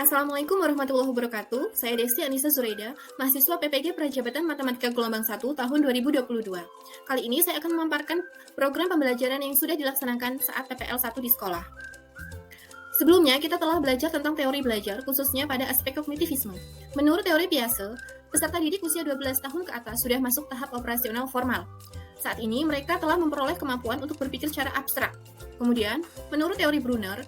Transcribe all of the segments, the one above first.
Assalamualaikum warahmatullahi wabarakatuh. Saya Desti Anissa Zuraida, mahasiswa PPG Prajabatan Matematika Gelombang 1 tahun 2022. Kali ini saya akan memaparkan program pembelajaran yang sudah dilaksanakan saat PPL 1 di sekolah. Sebelumnya, kita telah belajar tentang teori belajar, khususnya pada aspek kognitivisme. Menurut teori Piaget, peserta didik usia 12 tahun ke atas sudah masuk tahap operasional formal. Saat ini, mereka telah memperoleh kemampuan untuk berpikir secara abstrak. Kemudian, menurut teori Brunner,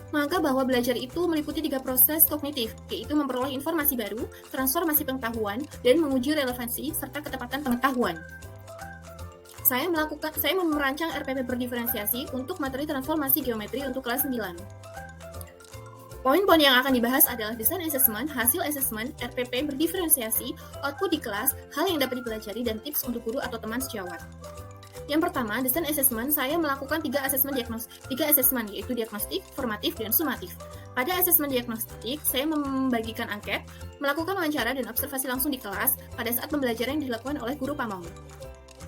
maka bahwa belajar itu meliputi 3 proses kognitif, yaitu memperoleh informasi baru, transformasi pengetahuan, dan menguji relevansi serta ketepatan pengetahuan. Saya merancang RPP berdiferensiasi untuk materi transformasi geometri untuk kelas 9. Poin-poin yang akan dibahas adalah desain assessment, hasil assessment, RPP berdiferensiasi, output di kelas, hal yang dapat dipelajari, dan tips untuk guru atau teman sejawat. Yang pertama, desain assessment, saya melakukan 3 asesmen yaitu diagnostik, formatif, dan sumatif. Pada asesmen diagnostik, saya membagikan angket, melakukan wawancara dan observasi langsung di kelas pada saat pembelajaran yang dilakukan oleh guru pamong.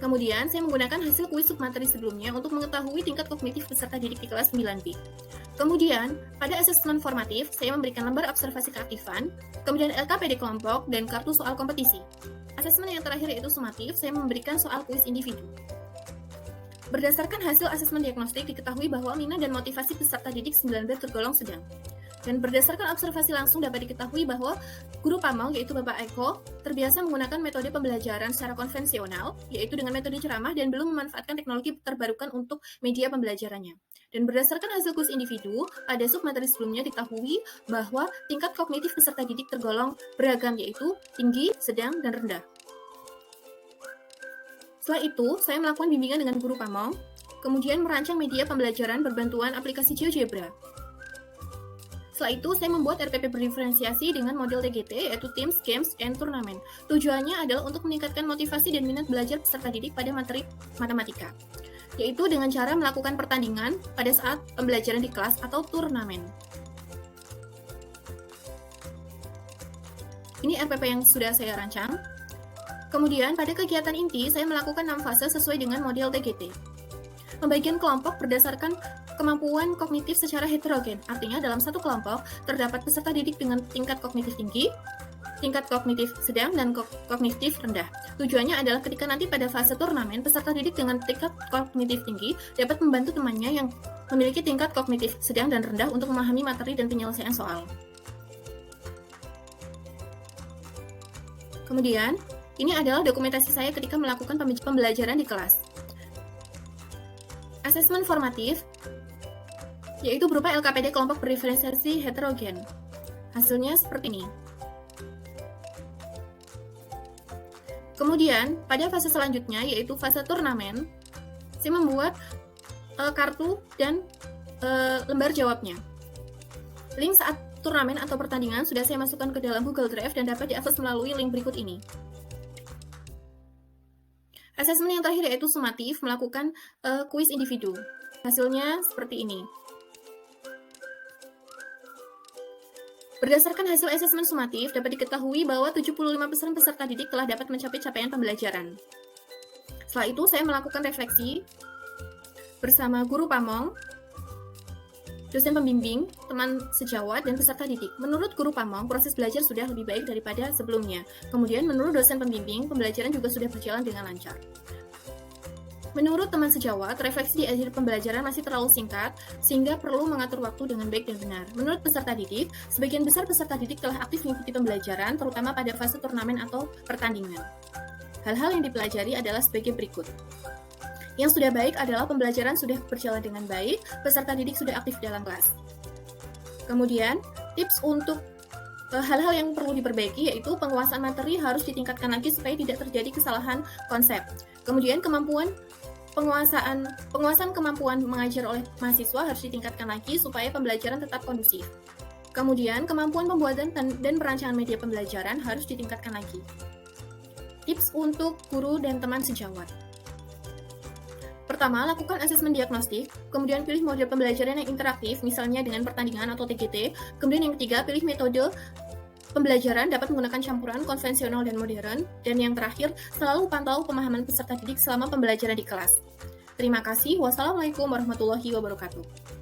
Kemudian, saya menggunakan hasil kuis submateri sebelumnya untuk mengetahui tingkat kognitif peserta didik di kelas 9B. Kemudian, pada asesmen formatif, saya memberikan lembar observasi keaktifan, kemudian LKPD kelompok, dan kartu soal kompetisi. Asesmen yang terakhir yaitu sumatif, saya memberikan soal kuis individu. Berdasarkan hasil asesmen diagnostik, diketahui bahwa minat dan motivasi peserta didik 9B tergolong sedang. Dan berdasarkan observasi langsung dapat diketahui bahwa guru pamong, yaitu Bapak Eko, terbiasa menggunakan metode pembelajaran secara konvensional, yaitu dengan metode ceramah dan belum memanfaatkan teknologi terbarukan untuk media pembelajarannya. Dan berdasarkan hasil kuis individu, pada submateri sebelumnya diketahui bahwa tingkat kognitif peserta didik tergolong beragam, yaitu tinggi, sedang, dan rendah. Setelah itu, saya melakukan bimbingan dengan guru pamong, kemudian merancang media pembelajaran berbantuan aplikasi GeoGebra. Setelah itu, saya membuat RPP berdiferensiasi dengan model TGT, yaitu Teams, Games, and Tournament. Tujuannya adalah untuk meningkatkan motivasi dan minat belajar peserta didik pada materi matematika, yaitu dengan cara melakukan pertandingan pada saat pembelajaran di kelas atau turnamen. Ini RPP yang sudah saya rancang. Kemudian, pada kegiatan inti, saya melakukan 6 fase sesuai dengan model TGT. Pembagian kelompok berdasarkan kemampuan kognitif secara heterogen, artinya dalam satu kelompok terdapat peserta didik dengan tingkat kognitif tinggi, tingkat kognitif sedang, dan kognitif rendah. Tujuannya adalah ketika nanti pada fase turnamen, peserta didik dengan tingkat kognitif tinggi dapat membantu temannya yang memiliki tingkat kognitif sedang dan rendah untuk memahami materi dan penyelesaian soal. Kemudian, ini adalah dokumentasi saya ketika melakukan pembelajaran di kelas. Asesmen formatif, yaitu berupa LKPD kelompok berdiferensiasi heterogen. Hasilnya seperti ini. Kemudian, pada fase selanjutnya, yaitu fase turnamen, saya membuat kartu dan lembar jawabnya. Link saat turnamen atau pertandingan sudah saya masukkan ke dalam Google Drive dan dapat diakses melalui link berikut ini. Asesmen yang terakhir yaitu sumatif, melakukan kuis individu. Hasilnya seperti ini. Berdasarkan hasil asesmen sumatif, dapat diketahui bahwa 75% peserta didik telah dapat mencapai capaian pembelajaran. Setelah itu, saya melakukan refleksi bersama guru pamong, dosen pembimbing, teman sejawat, dan peserta didik. Menurut guru pamong, proses belajar sudah lebih baik daripada sebelumnya. Kemudian, menurut dosen pembimbing, pembelajaran juga sudah berjalan dengan lancar. Menurut teman sejawat, refleksi di akhir pembelajaran masih terlalu singkat, sehingga perlu mengatur waktu dengan baik dan benar. Menurut peserta didik, sebagian besar peserta didik telah aktif mengikuti pembelajaran, terutama pada fase turnamen atau pertandingan. Hal-hal yang dipelajari adalah sebagai berikut. Yang sudah baik adalah pembelajaran sudah berjalan dengan baik, peserta didik sudah aktif dalam kelas. Kemudian, tips untuk hal-hal yang perlu diperbaiki yaitu penguasaan materi harus ditingkatkan lagi supaya tidak terjadi kesalahan konsep. Kemudian penguasaan kemampuan mengajar oleh mahasiswa harus ditingkatkan lagi supaya pembelajaran tetap kondusif. Kemudian kemampuan pembuatan dan perancangan media pembelajaran harus ditingkatkan lagi. Tips untuk guru dan teman sejawat. Pertama, lakukan asesmen diagnostik, kemudian pilih model pembelajaran yang interaktif, misalnya dengan pertandingan atau TGT. Kemudian yang ketiga, pilih metode pembelajaran dapat menggunakan campuran konvensional dan modern. Dan yang terakhir, selalu pantau pemahaman peserta didik selama pembelajaran di kelas. Terima kasih. Wassalamualaikum warahmatullahi wabarakatuh.